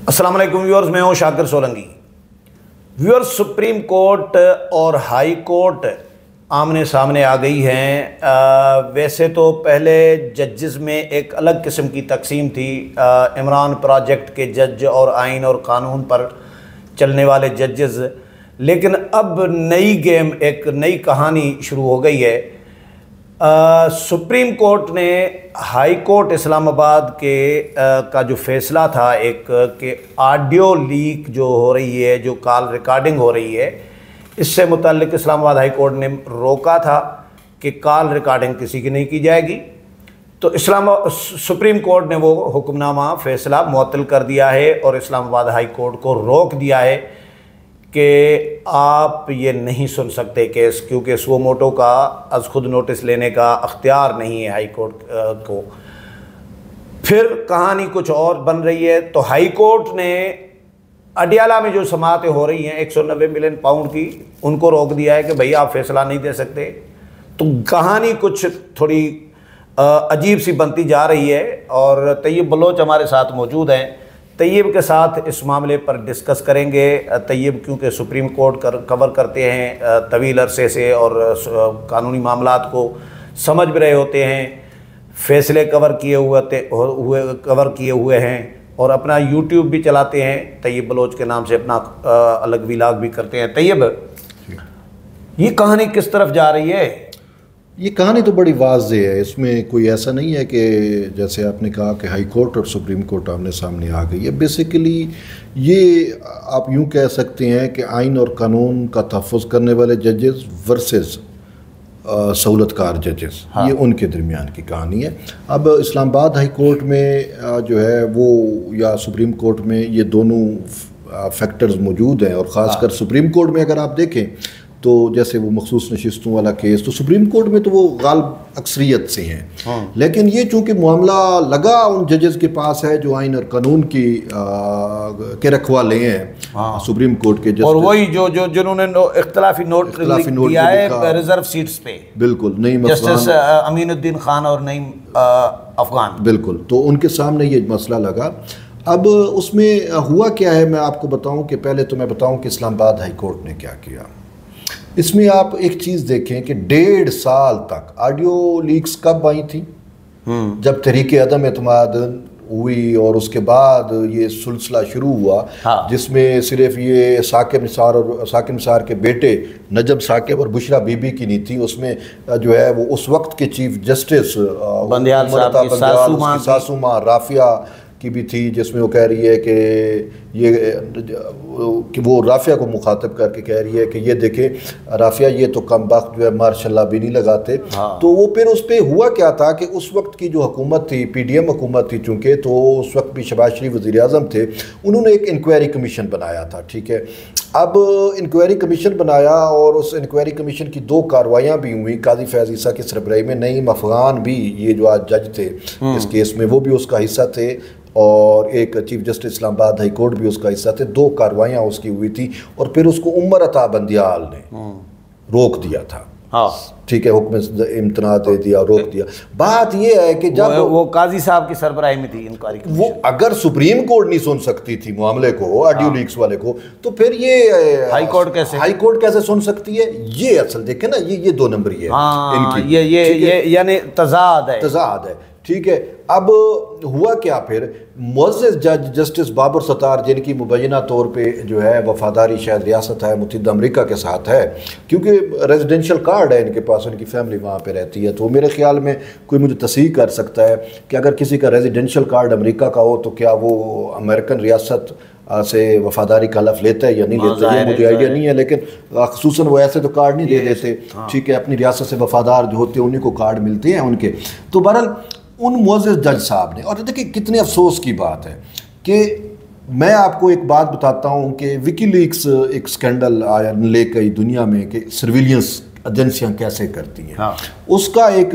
السلام علیکم ویورز، میں ہوں شاکر سولنگی۔ ویورز، سپریم کورٹ اور ہائی کورٹ آمنے سامنے آ گئی ہیں۔ ویسے تو پہلے ججز میں ایک الگ قسم کی تقسیم تھی، عمران پروجیکٹ کے جج اور آئین اور قانون پر چلنے والے ججز، لیکن اب نئی گیم، ایک نئی کہانی شروع ہو گئی ہے۔ سپریم کورٹ نے ہائی کورٹ اسلام آباد کے کا جو فیصلہ تھا ایک کہ آڈیو لیک جو ہو رہی ہے، جو کال ریکارڈنگ ہو رہی ہے، اس سے متعلق اسلام آباد ہائی کورٹ نے روکا تھا کہ کال ریکارڈنگ کسی کی نہیں کی جائے گی۔ تو سپریم کورٹ نے وہ حکم نامہ فیصلہ معطل کر دیا ہے اور اسلام آباد ہائی کورٹ کو روک دیا ہے کہ آپ یہ نہیں سن سکتے کیس، کیونکہ سو موٹو کا از خود نوٹس لینے کا اختیار نہیں ہے ہائی کورٹ کو۔ پھر کہانی کچھ اور بن رہی ہے۔ تو ہائی کورٹ نے اڈیالہ میں جو سماعتیں ہو رہی ہیں 190 ملین پاؤنڈ کی، ان کو روک دیا ہے کہ بھئی آپ فیصلہ نہیں دے سکتے۔ تو کہانی کچھ تھوڑی عجیب سی بنتی جا رہی ہے، اور طیب بلوچ ہمارے ساتھ موجود ہیں۔ طیب کے ساتھ اس معاملے پر ڈسکس کریں گے۔ طیب کیونکہ سپریم کورٹ کور کرتے ہیں طویل عرصے سے اور قانونی معاملات کو سمجھ بھی رہے ہوتے ہیں، فیصلے کور کیے ہوئے ہیں، اور اپنا یوٹیوب بھی چلاتے ہیں، طیب بلوچ کے نام سے اپنا الگ ویلاگ بھی کرتے ہیں۔ طیب، یہ کہانی کس طرف جا رہی ہے؟ یہ کہانی تو بڑی واضح ہے، اس میں کوئی ایسا نہیں ہے کہ جیسے آپ نے کہا کہ ہائی کورٹ اور سپریم کورٹ آمنے سامنے آ گئی ہے۔ بیسیکلی یہ آپ یوں کہہ سکتے ہیں کہ آئین اور قانون کا تحفظ کرنے والے ججز ورسز سہولت کار ججز، یہ ان کے درمیان کی کہانی ہے۔ اب اسلام آباد ہائی کورٹ میں جو ہے وہ یا سپریم کورٹ میں یہ دونوں فیکٹرز موجود ہیں، اور خاص کر سپریم کورٹ میں اگر آپ دیکھیں تو جیسے وہ مخصوص نشستوں والا کیس، تو سپریم کورٹ میں تو وہ غالب اکثریت سے ہیں، لیکن یہ چونکہ معاملہ لگا ان ججز کے پاس ہے جو آئین اور قانون کے رکھوالے ہیں، سپریم کورٹ کے جج، اور وہی جنہوں نے اختلافی نوٹ دیا ہے ریزرو سیٹس پہ، بالکل نعیم جسٹس امین الدین خان اور نعیم افغان، بالکل، تو ان کے سامنے یہ مسئلہ لگا۔ اب اس میں ہوا کیا ہے، میں آپ کو بتاؤں کہ پہلے تو میں بتاؤں کہ اسلام آباد ہائی کورٹ نے کیا کیا۔ اس میں آپ ایک چیز دیکھیں کہ 1.5 سال تک آڈیو لیکس کب آئی تھیں؟ جب تحریک عدم اعتماد ہوئی اور اس کے بعد یہ سلسلہ شروع ہوا، جس میں صرف یہ ثاقب نثار کے بیٹے نجم ثاقب اور بشرا بی بی کی نہیں تھی، اس میں جو ہے وہ اس وقت کے چیف جسٹس بندیال صاحب کی ساسو ماں رافعہ کی بھی تھی، جس میں وہ کہہ رہی ہے کہ وہ رافعہ کو مخاطب کر کے کہہ رہی ہے کہ یہ دیکھیں رافعہ، یہ تو کم بخت جو ہے ماشاءاللہ بھی نہیں لگاتے۔ تو وہ پھر اس پہ ہوا کیا تھا کہ اس وقت کی جو حکومت تھی، پی ڈی ایم حکومت تھی چونکہ، تو اس وقت بھی شہباز شریف وزیر اعظم تھے، انہوں نے ایک انکوائری کمیشن بنایا تھا، ٹھیک ہے۔ اب انکوائری کمیشن بنایا اور اس انکوائری کمیشن کی 2 کارروائیاں بھی ہوئیں، قاضی فیاض عیسیٰ کی سربراہی میں، نعیم افغان بھی، یہ جو آج جج تھے اس کیس میں، وہ بھی اس کا حصہ تھے، اور ایک چیف جسٹس اسلام آباد ہائی کورٹ بھی اس کا حصہ تھے۔ 2 کارروائیاں اس کی ہوئی تھی، اور پھر اس کو عمر عطا بندیال نے روک دیا تھا، ٹھیک ہے، حکم امتناع دے دیا، روک دیا۔ بات یہ ہے کہ جب وہ قاضی صاحب کی سربراہی میں تھی انکوائری، وہ اگر سپریم کورٹ نہیں سن سکتی تھی معاملے کو، آڈیو لیکس والے کو، تو پھر یہ ہائی کورٹ کیسے سن سکتی ہے؟ یہ اصل دیکھیں نا، یہ 2 نمبری ہے، یہ یعنی تضاد ہے، ٹھیک ہے۔ اب ہوا کیا پھر، معزز جج جسٹس بابر ستار، جن کی مبینہ طور پہ جو ہے وفاداری شاید ریاست متحدہ امریکہ کے ساتھ ہے، کیونکہ ریزیڈینشل کارڈ ہے ان کے پاس، ان کی فیملی وہاں پہ رہتی ہے، تو میرے خیال میں کوئی مجھے تصحیح کر سکتا ہے کہ اگر کسی کا ریزیڈینشل کارڈ امریکہ کا ہو تو کیا وہ امریکن ریاست سے وفاداری کا حلف لیتا ہے یا نہیں لیتا ہے، مجھے آئیڈیا نہیں ہے، لیکن خصوصاً وہ ایسے تو کارڈ نہیں دے دیتے، ٹھیک ہے، اپنی ریاست سے وفادار جو ہوتے ہیں انہیں کو کارڈ ملتے ہیں ان کے۔ تو بہرحال ان معزز جج صاحب نے، اور دیکھیں کتنے افسوس کی بات ہے کہ میں آپ کو ایک بات بتاتا ہوں کہ وکی لیکس ایک سکینڈل آیا لے گئی دنیا میں کہ سرویلینس ایجنسیاں کیسے کرتی ہیں، اس کا ایک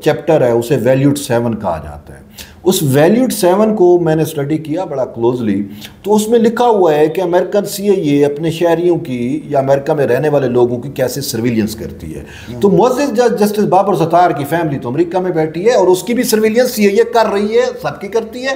چیپٹر ہے، اسے ویلیوڈ 7 کہا جاتا ہے۔ اس ویلیوڈ 7 کو میں نے اسٹڈی کیا بڑا کلوزلی، تو اس میں لکھا ہوا ہے کہ امریکن CIA اپنے شہریوں کی یا امریکہ میں رہنے والے لوگوں کی کیسے سرویلینس کرتی ہے۔ تو معزز جج جسٹس بابر ستار کی فیملی تو امریکہ میں بیٹھی ہے، اور اس کی بھی سرویلینس CIA کر رہی ہے، سب کی کرتی ہے۔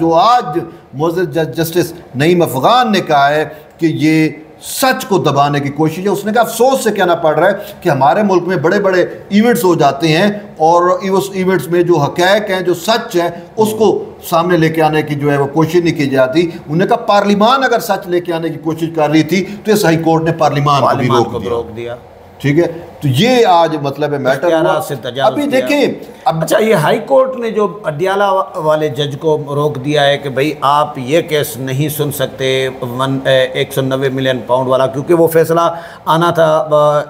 جو آج معزز جسٹس نعیم افغان نے کہا ہے کہ یہ سچ کو دبانے کی کوشش ہے. اس نے کہا افسوس سے کہنا پڑ رہا ہے کہ ہمارے ملک میں بڑے بڑے ایونٹس ہو جاتے ہیں اور اس ایونٹس میں جو حقائق ہیں جو سچ ہے اس کو سامنے لے کے آنے کی جو ہے وہ کوشش نہیں کی جاتی. انہوں نے کہا پارلیمان اگر سچ لے کے آنے کی کوشش کر رہی تھی تو اس ہائی کورٹ نے پارلیمان کو بھی روک دیا. ٹھیک ہے, تو یہ آج مطلب میٹر ہوا. ابھی دیکھیں اچھا یہ ہائی کورٹ نے جو اڈیالہ والے جج کو روک دیا ہے کہ بھئی آپ یہ کیس نہیں سن سکتے 190 ملین پاؤنڈ والا, کیونکہ وہ فیصلہ آنا تھا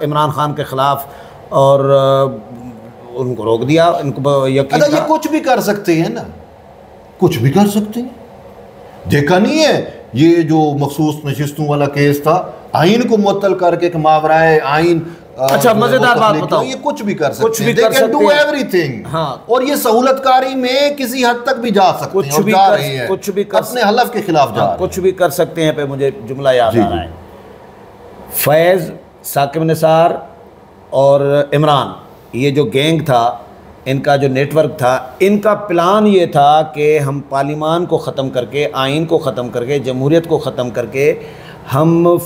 عمران خان کے خلاف اور ان کو روک دیا. ان کو یقین یہ کچھ بھی کر سکتے ہیں نا, کچھ بھی کر سکتے ہیں. دیکھا نہیں ہے یہ جو مخصوص نشستوں والا کیس تھا, آئین کو معطل کر کے ماورائے آئین. اچھا مزیدار بات بتاؤ, یہ کچھ بھی کر سکتے ہیں, they can do everything. اور یہ سہولت کاری میں کسی حد تک بھی جا سکتے ہیں اور جا رہے ہیں, اپنے حلف کے خلاف جا رہے ہیں, کچھ بھی کر سکتے ہیں. پہ مجھے جملہ یاد آ رہا ہے, فیض, ثاقب نثار اور عمران, یہ جو گینگ تھا, ان کا جو نیٹ ورک تھا, ان کا پلان یہ تھا کہ ہم پارلیمان کو ختم کر کے, آئین کو ختم کر کے, جمہوریت کو ختم کر کے ہم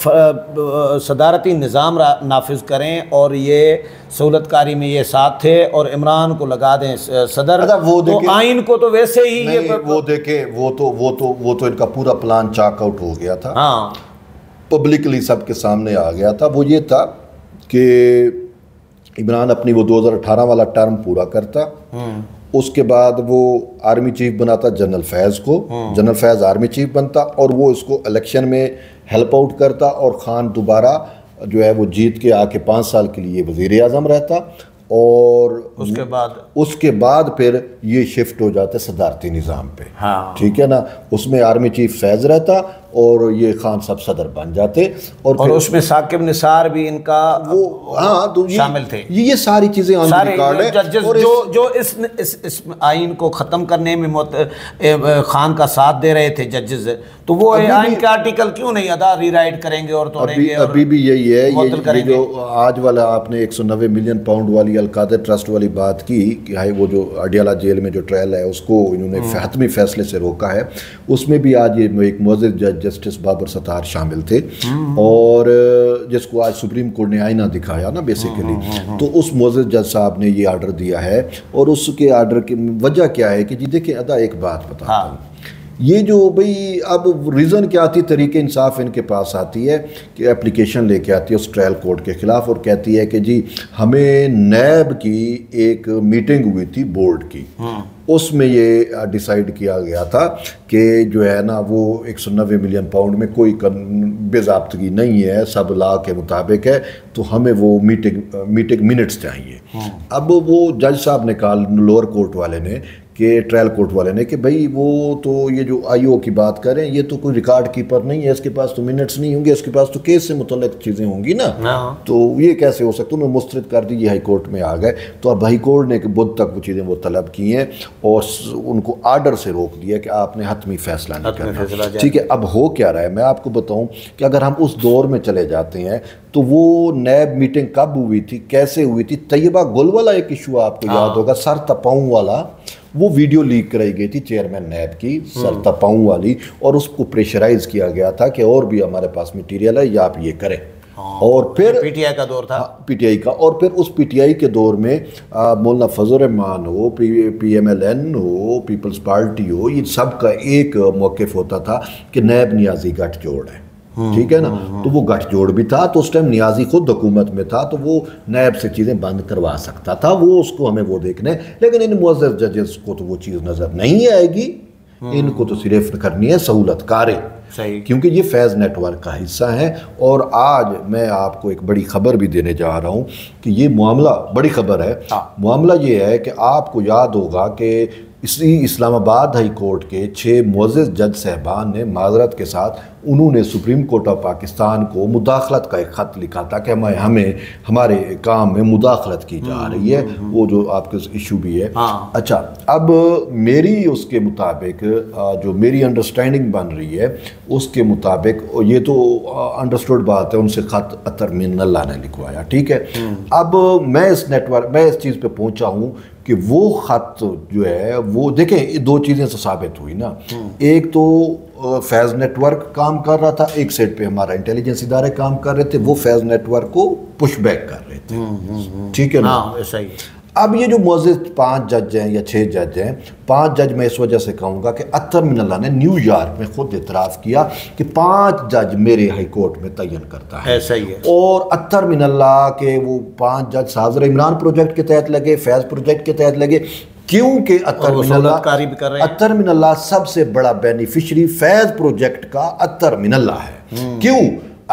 صدارتی نظام نافذ کریں, اور یہ سہولت کاری میں یہ ساتھ تھے اور عمران کو لگا دیں صدر. تو آئین کو تو ویسے ہی وہ دیکھیں وہ تو ان کا پورا پلان چاک آؤٹ ہو گیا تھا. ہاں, پبلکلی سب کے سامنے آ گیا تھا. وہ یہ تھا کہ عمران اپنی وہ 2018 والا ٹرم پورا کرتا, اس کے بعد وہ آرمی چیف بناتا جنرل فیض کو, جنرل فیض آرمی چیف بنتا اور وہ اس کو الیکشن میں ہیلپ آؤٹ کرتا, اور خان دوبارہ جو ہے وہ جیت کے آ کے 5 سال کے لیے وزیر اعظم رہتا, اور اس کے بعد پھر یہ شفٹ ہو جاتا صدارتی نظام پہ. ٹھیک ہے نا, اس میں آرمی چیف فیض رہتا اور یہ خان صاحب صدر بن جاتے, اور اس میں ثاقب نثار بھی ان کا وہ شامل تھے. یہ ساری چیزیں آن ریکارڈ ہے. جو اس آئین کو ختم کرنے میں خان کا ساتھ دے رہے تھے ججز, تو وہ آئین کا آرٹیکل کیوں نہیں ادا ری رائٹ کریں گے اور توڑیں گے؟ ابھی بھی یہی ہے. یہ جو آج والا آپ نے 190 ملین پاؤنڈ والی القادر ٹرسٹ والی بات کی کہ وہ جو اڈیالہ جیل میں جو ٹرائل ہے اس کو انہوں نے حتمی فیصلے سے روکا ہے, اس میں بھی آج یہ ایک معزز جج جسٹس بابر ستار شامل تھے, اور جس کو آج سپریم کورٹ نے آئینہ دکھایا نا بیسیکلی, تو اس معزز جج صاحب نے یہ آرڈر دیا ہے. اور اس کے آرڈر کی وجہ کیا ہے کہ جی دیکھیں ادا ایک بات بتاتا ہوں, یہ جو بھئی اب ریزن کیا آتی, طریقہ انصاف ان کے پاس آتی ہے کہ اپلیکیشن لے کے آتی ہے اس ٹرائل کورٹ کے خلاف, اور کہتی ہے کہ جی ہمیں نیب کی ایک میٹنگ ہوئی تھی بورڈ کی, اس میں یہ ڈیسائیڈ کیا گیا تھا کہ جو ہے نا وہ 190 ملین پاؤنڈ میں کوئی بے ضابطگی نہیں ہے, سب لا کے مطابق ہے, تو ہمیں وہ میٹنگ منٹس چاہیے. اب وہ جج صاحب نے کہا لوور کورٹ والے نے کہ ٹرائل کورٹ والے نے کہ بھئی وہ تو یہ جو آئی او کی بات کریں یہ تو کوئی ریکارڈ کیپر نہیں ہے, اس کے پاس تو منٹس نہیں ہوں گے, اس کے پاس تو کیس سے متعلق چیزیں ہوں گی نا, تو یہ کیسے ہو سکتا. انہوں نے مسترد کر دی, یہ ہائی کورٹ میں آ گئے. تو اب ہائی کورٹ نے کہ بدھ تک وہ چیزیں وہ طلب کی ہیں اور ان کو آرڈر سے روک دیا کہ آپ نے حتمی فیصلہ نہیں کرنا. ٹھیک ہے, اب ہو کیا رہا ہے میں آپ کو بتاؤں کہ اگر ہم اس دور میں چلے جاتے ہیں تو وہ نیب میٹنگ کب ہوئی تھی, کیسے ہوئی تھی. طیبہ گل والا ایک ایشو آپ کو یاد ہوگا, سر تپاؤں والا, وہ ویڈیو لیک کرائی گئی تھی چیئرمین نیب کی, سر تپاؤں والی, اور اس کو پریشرائز کیا گیا تھا کہ اور بھی ہمارے پاس میٹیریل ہے یا آپ یہ کریں. اور پھر پی ٹی آئی کا دور تھا, پی ٹی آئی کا, اور پھر اس پی ٹی آئی کے دور میں مولانا فضل الرحمان ہو, پی ایم ایل این ہو, پیپلز پارٹی ہو, یہ سب کا ایک موقف ہوتا تھا کہ نیب نیازی گٹھ جوڑ ہے. ٹھیک ہے نا, تو وہ گٹھ جوڑ بھی تھا, تو اس ٹائم نیازی خود حکومت میں تھا, تو وہ نیب سے چیزیں بند کروا سکتا تھا, وہ اس کو ہمیں وہ دیکھنے. لیکن ان معزز ججز کو تو وہ چیز نظر نہیں آئے گی, ان کو تو صرف کرنی ہے سہولت کاریں, کیونکہ یہ فیض نیٹ ورک کا حصہ ہیں. اور آج میں آپ کو ایک بڑی خبر بھی دینے جا رہا ہوں کہ یہ معاملہ بڑی خبر ہے. معاملہ یہ ہے کہ آپ کو یاد ہوگا کہ اسی اسلام آباد ہائی کورٹ کے 6 معزز جج صاحبان نے معذرت کے ساتھ انہوں نے سپریم کورٹ آف پاکستان کو مداخلت کا ایک خط لکھا تھا کہ ہمیں ہمارے کام میں مداخلت کی جا رہی ہے, وہ جو آپ کے ایشو بھی ہے. اچھا, اب میری اس کے مطابق جو میری انڈرسٹینڈنگ بن رہی ہے اس کے مطابق, یہ تو انڈرسٹوڈ بات ہے, ان سے خط اطہر من اللہ نے لکھوایا. ٹھیک ہے, اب میں اس نیٹ ورک میں اس چیز پہ پہنچا ہوں کہ وہ خط جو ہے وہ دیکھیں دو چیزیں سے ثابت ہوئی نا، ایک تو فیض نیٹ ورک کام کر رہا تھا، ایک سائڈ پہ ہمارا انٹیلیجنس ادارے کام کر رہے تھے، وہ فیض نیٹ ورک کو پش بیک کر رہے تھے، ٹھیک ہے نا؟ ایسا ہی۔ اب یہ جو معزز 5 جج ہیں یا 6 جج ہیں، 5 جج میں اس وجہ سے کہوں گا کہ اطہر من اللہ نے نیو یارک میں خود اعتراف کیا کہ 5 جج میرے ہائی کورٹ میں تعین کرتا ہے، ایسا ہی ہے۔ اور اطہر من اللہ کے وہ 5 جج سازر عمران پروجیکٹ کے تحت لگے، فیض پروجیکٹ کے تحت لگے، کیونکہ اطہر من اللہ سب سے بڑا بینیفیشری فیض پروجیکٹ کا اطہر من اللہ ہے۔ کیوں؟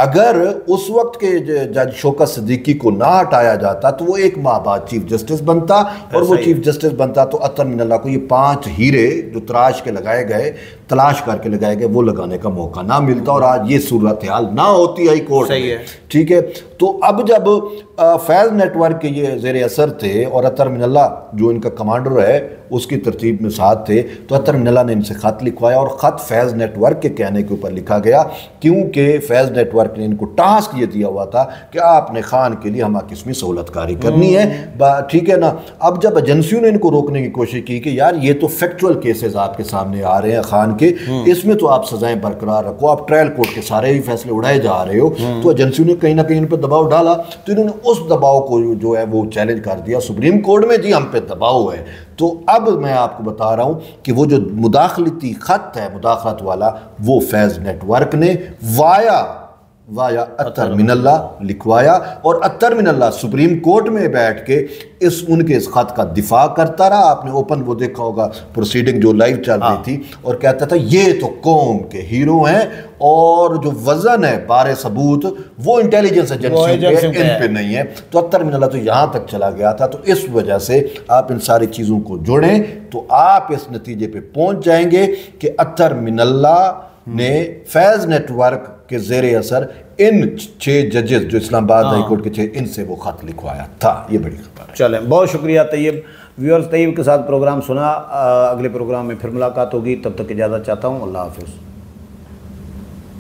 اگر اس وقت کے جج شوکت صدیقی کو نہ ہٹایا جاتا تو وہ 1 ماہ بعد چیف جسٹس بنتا، اور وہ چیف جسٹس بنتا تو اطہر من اللہ کو یہ 5 ہیرے جو تلاش کر کے لگائے گئے وہ لگانے کا موقع نہ ملتا، اور آج یہ صورتحال نہ ہوتی ہائی کورٹ میں، ٹھیک ہے؟ تو اب جب فیض نیٹ ورک کے یہ زیر اثر تھے اور اطہر من اللہ جو ان کا کمانڈر ہے اس کی ترتیب میں ساتھ تھے، تو اطہر من اللہ نے ان سے خط لکھوایا، اور خط فیض نیٹ ورک کے کہنے کے اوپر لکھا گیا، کیونکہ فیض نیٹ ورک نے ان کو ٹاسک یہ دیا ہوا تھا کہ آپ نے خان کے لیے ہمہ قسمی سہولت کاری کرنی ہے، ٹھیک ہے نا؟ اب جب ایجنسیوں نے ان کو روکنے کی کوشش کی کہ یار یہ تو فیکچول کیسز آپ کے سامنے آ رہے ہیں خان کے، اس میں تو آپ سزائیں برقرار رکھو، آپ ٹرائل کورٹ کے سارے ہی فیصلے اڑائے جا رہے ہو، تو ایجنسیوں نے کہیں نہ کہیں ان پہ دباؤ ڈالا، تو انہوں نے اس دباؤ کو جو ہے وہ چیلنج کر دیا سپریم کورٹ میں، جی ہم پہ دباؤ ہے۔ تو اب میں آپ کو بتا رہا ہوں کہ وہ جو مداخلتی خط ہے مداخلت والا، وہ فیض نیٹ ورک نے وایا اطہر من اللہ لکھوایا، اور اطہر من اللہ سپریم کورٹ میں بیٹھ کے ان کے اس خط کا دفاع کرتا رہا۔ آپ نے اوپن وہ دیکھا ہوگا پروسیڈنگ جو لائیو چل رہی تھی، اور کہتا تھا یہ تو قوم کے ہیرو ہیں، اور جو وزن ہے بارے ثبوت وہ انٹیلیجنس ایجنسی ان پہ نہیں ہے۔ تو اطہر من اللہ تو یہاں تک چلا گیا تھا۔ تو اس وجہ سے آپ ان ساری چیزوں کو جوڑیں تو آپ اس نتیجے پہ پہنچ جائیں گے کہ اطہر من اللہ نے فیض نیٹ ورک کے زیر اثر ان 6 ججز جو اسلام آباد ہائی کورٹ کے 6 ان سے وہ خط لکھوایا تھا۔ یہ بڑی خبر ہے۔ چلیں، بہت شکریہ طیب۔ ویورز، طیب کے ساتھ پروگرام سنا، اگلے پروگرام میں پھر ملاقات ہوگی، تب تک اجازت چاہتا ہوں، اللہ حافظ۔